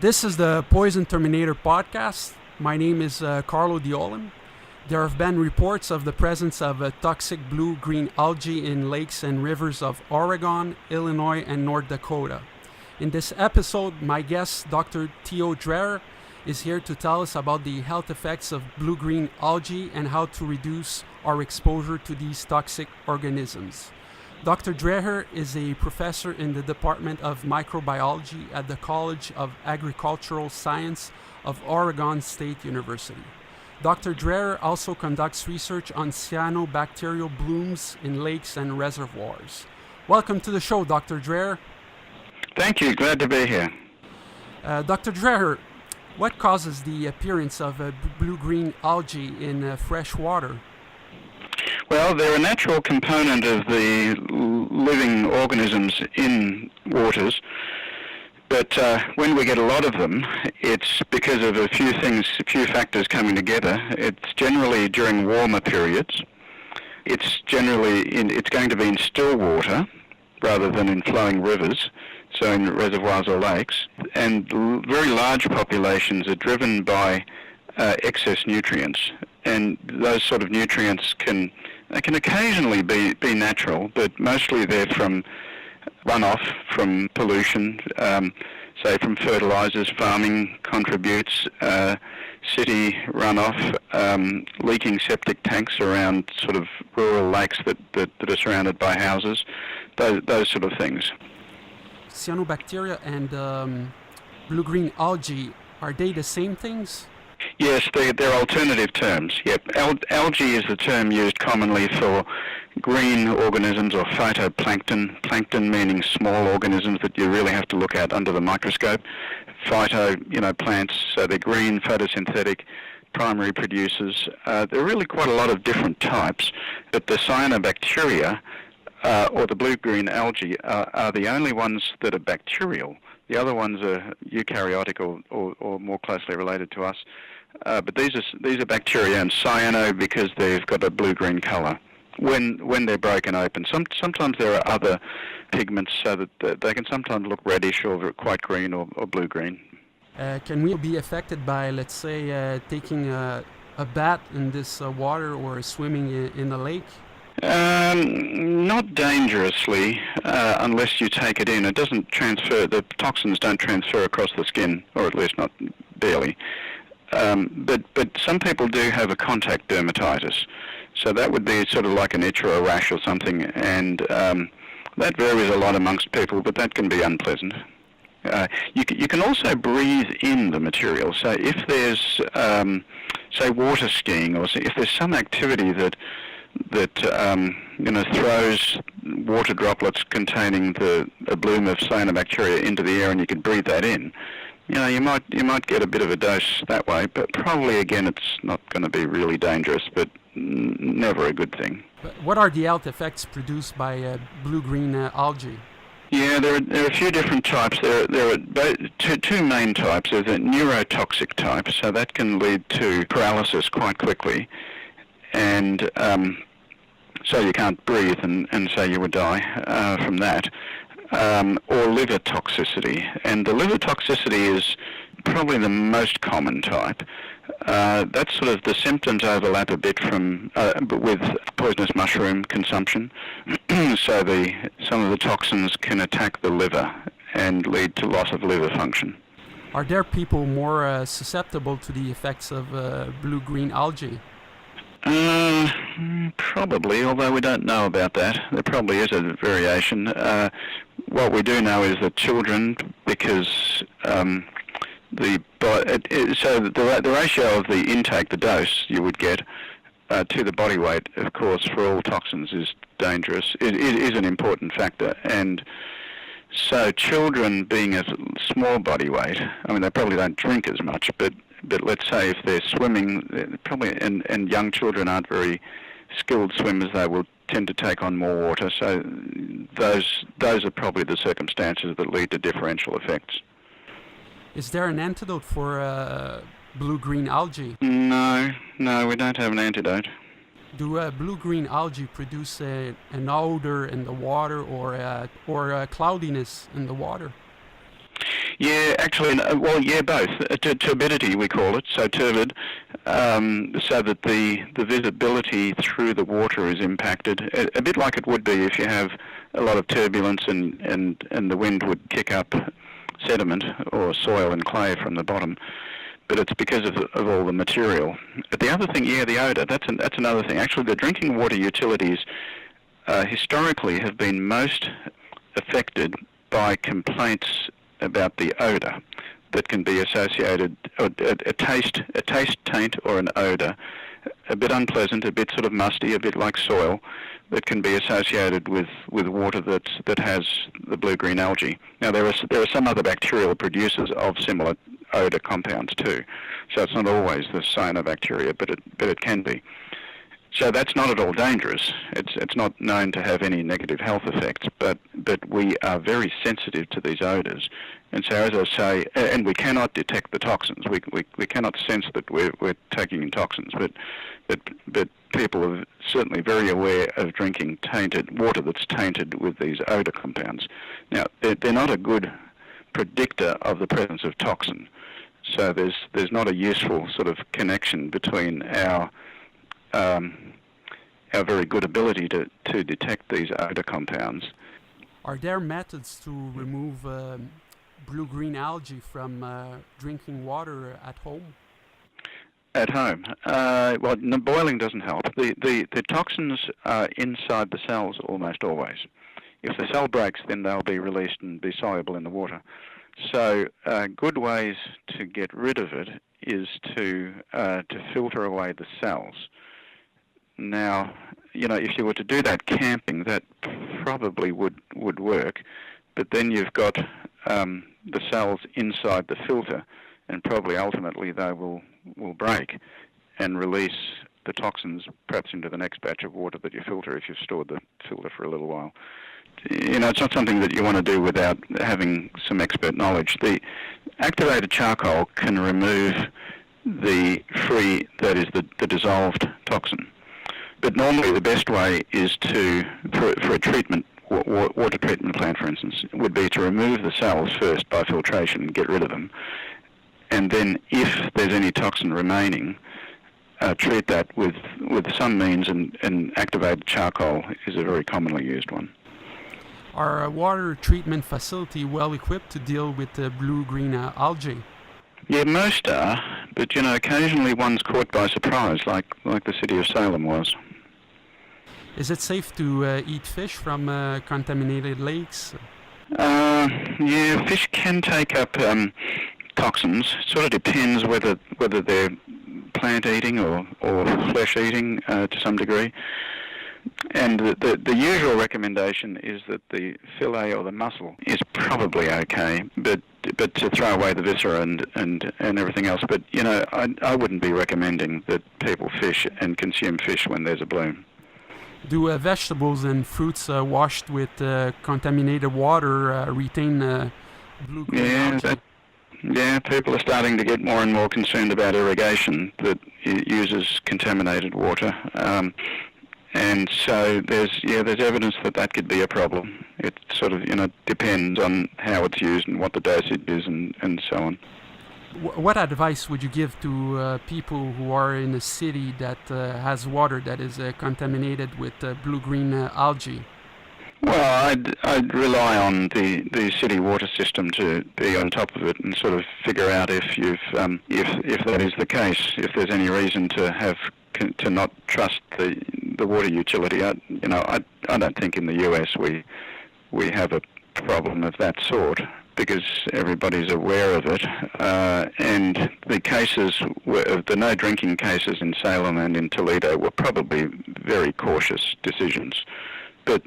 This is the Poison Terminator podcast. My name is Carlo Diolan. There have been reports of the presence of toxic blue-green algae in lakes and rivers of Oregon, Illinois, and North Dakota. In this episode, my guest, Dr. Theo Dreher, is here to tell us about the health effects of blue-green algae and how to reduce our exposure to these toxic organisms. Dr. Dreher is a professor in the Department of Microbiology at the College of Agricultural Science of Oregon State University. Dr. Dreher also conducts research on cyanobacterial blooms in lakes and reservoirs. Welcome to the show, Dr. Dreher. Thank you. Glad to be here. Dr. Dreher, what causes the appearance of blue-green algae in fresh water? Well, they're a natural component of the living organisms in waters, but when we get a lot of them, it's because of a few factors coming together. It's generally during warmer periods. It's going to be in still water rather than in flowing rivers, so in reservoirs or lakes, and very large populations are driven by excess nutrients, and those sort of nutrients can occasionally be natural, but mostly they're from runoff, from pollution, say from fertilizers. Farming contributes, city runoff, leaking septic tanks around sort of rural lakes that are surrounded by houses, those sort of things. Cyanobacteria and blue-green algae, are they the same things? Yes, they're alternative terms. Yep, algae is the term used commonly for green organisms or phytoplankton. Plankton meaning small organisms that you really have to look at under the microscope. Phyto, plants, so they're green, photosynthetic, primary producers. There are really quite a lot of different types, but the cyanobacteria or the blue-green algae are the only ones that are bacterial. The other ones are eukaryotic or more closely related to us. But these are bacteria, and cyano because they've got a blue-green colour. When they're broken open, sometimes there are other pigments so that they can sometimes look reddish or quite green or blue-green. Can we be affected by, let's say, taking a bath in this water or swimming in a lake? Not dangerously, unless you take it in. It doesn't transfer, the toxins don't transfer across the skin, or at least not barely. But some people do have a contact dermatitis. So that would be sort of like an itch or a rash or something, and that varies a lot amongst people, but that can be unpleasant. You can also breathe in the material. So if there's, say, water skiing, or if there's some activity that throws water droplets containing a bloom of cyanobacteria into the air, and you can breathe that in, you might get a bit of a dose that way, but probably again it's not going to be really dangerous, but never a good thing. But what are the health effects produced by blue-green algae? Yeah, there are a few different types. There are two main types. There's a neurotoxic type, so that can lead to paralysis quite quickly, and so you can't breathe, and so you would die from that, or liver toxicity. And the liver toxicity is probably the most common type. That's sort of the symptoms overlap a bit with poisonous mushroom consumption. So some of the toxins can attack the liver and lead to loss of liver function. Are there people more susceptible to the effects of blue-green algae? Probably, although we don't know about that. There probably is a variation. What we do know is that children, because the ratio of the intake, the dose you would get to the body weight, of course, for all toxins is dangerous. It is an important factor, and so children being a small body weight, I mean, they probably don't drink as much, but let's say if they're swimming, probably, and young children aren't very skilled swimmers, they will tend to take on more water. So those are probably the circumstances that lead to differential effects. Is there an antidote for blue-green algae? No, we don't have an antidote. Do blue-green algae produce an odor in the water or cloudiness in the water? Yeah, actually, both. Turbidity, we call it, so turbid, so that the visibility through the water is impacted, a bit like it would be if you have a lot of turbulence and the wind would kick up sediment or soil and clay from the bottom. But it's because of all the material. But the other thing, the odour, that's another thing. Actually, the drinking water utilities historically have been most affected by complaints about the odour that can be associated, a taste taint or an odour, a bit unpleasant, a bit sort of musty, a bit like soil, that can be associated with water that has the blue-green algae. Now there are some other bacterial producers of similar odour compounds too, so it's not always the cyanobacteria, but it can be. So that's not at all dangerous. It's not known to have any negative health effects, but we are very sensitive to these odours. And so, as I say, and we cannot detect the toxins. We cannot sense that we're taking in toxins, but people are certainly very aware of drinking tainted water that's tainted with these odour compounds. Now, they're not a good predictor of the presence of toxin. So there's not a useful sort of connection between our very good ability to detect these odour compounds. Are there methods to remove blue-green algae from drinking water at home? At home? Boiling doesn't help. The toxins are inside the cells almost always. If the cell breaks, then they'll be released and be soluble in the water. So good ways to get rid of it is to filter away the cells. Now, if you were to do that camping, that probably would work, but then you've got the cells inside the filter, and probably ultimately they will break and release the toxins perhaps into the next batch of water that you filter if you've stored the filter for a little while. It's not something that you want to do without having some expert knowledge. The activated charcoal can remove the dissolved toxin. But normally the best way is for a treatment, water treatment plant for instance, would be to remove the cells first by filtration and get rid of them. And then if there's any toxin remaining, treat that with some means, and activated charcoal is a very commonly used one. Are water treatment facility well equipped to deal with the blue-green algae? Yeah, most are, but occasionally one's caught by surprise, like the city of Salem was. Is it safe to eat fish from contaminated lakes? Yeah, fish can take up toxins. It sort of depends whether they're plant eating or flesh eating to some degree. And the usual recommendation is that the fillet or the muscle is probably okay, but to throw away the viscera and everything else. But I wouldn't be recommending that people fish and consume fish when there's a bloom. Do vegetables and fruits washed with contaminated water retain blue-green algae? Yeah, people are starting to get more and more concerned about irrigation that uses contaminated water. And so there's evidence that could be a problem. It sort of depends on how it's used and what the dosage is and so on. What advice would you give to people who are in a city that has water that is contaminated with blue-green algae? Well, I'd rely on the city water system to be on top of it and sort of figure out if if that is the case, if there's any reason to not trust the water utility. I don't think in the US we have a problem of that sort, because everybody's aware of it, and the cases, the no drinking cases in Salem and in Toledo were probably very cautious decisions. But,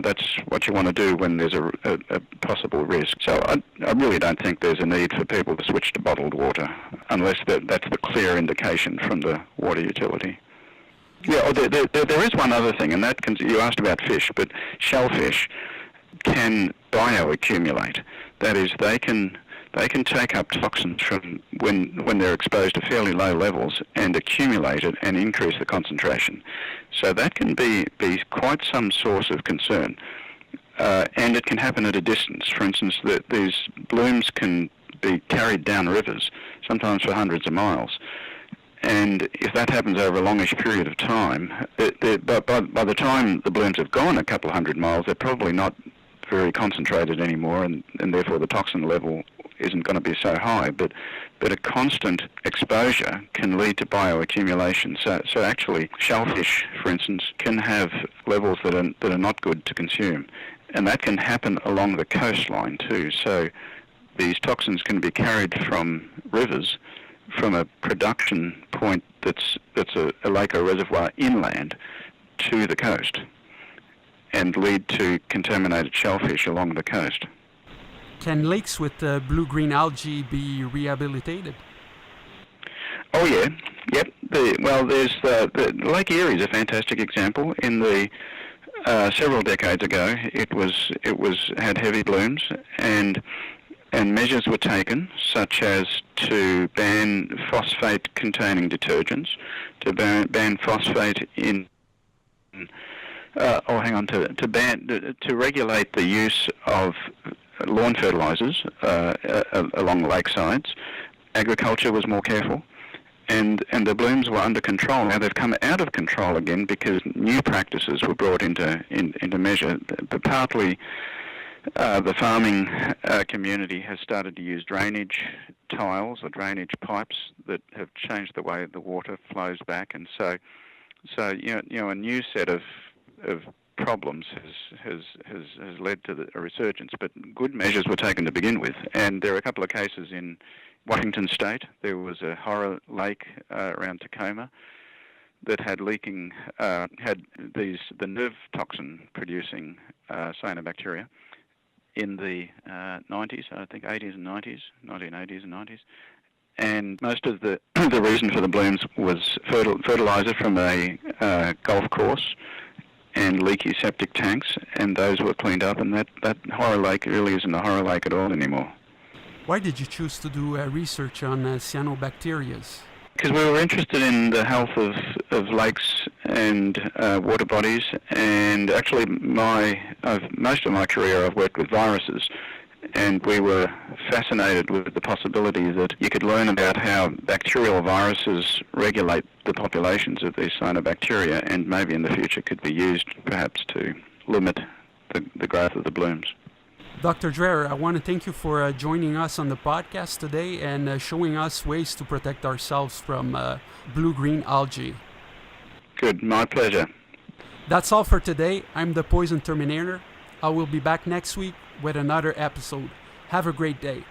that's what you want to do when there's a possible risk. So I really don't think there's a need for people to switch to bottled water, unless that's the clear indication from the water utility. Yeah, there is one other thing, and you asked about fish, but shellfish can bioaccumulate. That is, they can take up toxins from when they're exposed to fairly low levels and accumulate it and increase the concentration. So that can be quite some source of concern. and it can happen at a distance. For instance, these blooms can be carried down rivers, sometimes for hundreds of miles. And if that happens over a longish period of time, but by the time the blooms have gone a couple of hundred miles, they're probably not very concentrated anymore, and therefore the toxin level isn't going to be so high. But a constant exposure can lead to bioaccumulation. So actually, shellfish, for instance, can have levels that are not good to consume, and that can happen along the coastline too. So these toxins can be carried from rivers, from a production point that's a lake or reservoir inland to the coast, and lead to contaminated shellfish along the coast. Can lakes with blue-green algae be rehabilitated? Oh yeah, yep. There's the Lake Erie is a fantastic example. In the several decades ago, it had heavy blooms, and measures were taken, such as to ban phosphate-containing detergents, to ban phosphate in, to regulate the use of lawn fertilizers along lakesides. Agriculture was more careful, and the blooms were under control. Now they've come out of control again because new practices were brought into measure, but partly the farming community has started to use drainage tiles or drainage pipes that have changed the way the water flows back, and so a new set of problems has led to a resurgence. But good measures were taken to begin with, and there are a couple of cases in Washington State. There was a horror lake around Tacoma that had the nerve toxin producing cyanobacteria in the 90s, I think 80s and 90s, 1980s and 90s. And most of the reason for the blooms was fertilizer from a golf course and leaky septic tanks, and those were cleaned up, and that horror lake really isn't a horror lake at all anymore. Why did you choose to do research on cyanobacterias? Because we were interested in the health of lakes and water bodies, and actually most of my career I've worked with viruses, and we were fascinated with the possibility that you could learn about how bacterial viruses regulate the populations of these cyanobacteria, and maybe in the future could be used perhaps to limit the growth of the blooms. Dr. Dreher, I want to thank you for joining us on the podcast today and showing us ways to protect ourselves from blue-green algae. Good, my pleasure. That's all for today. I'm the Poison Terminator. I will be back next week with another episode. Have a great day.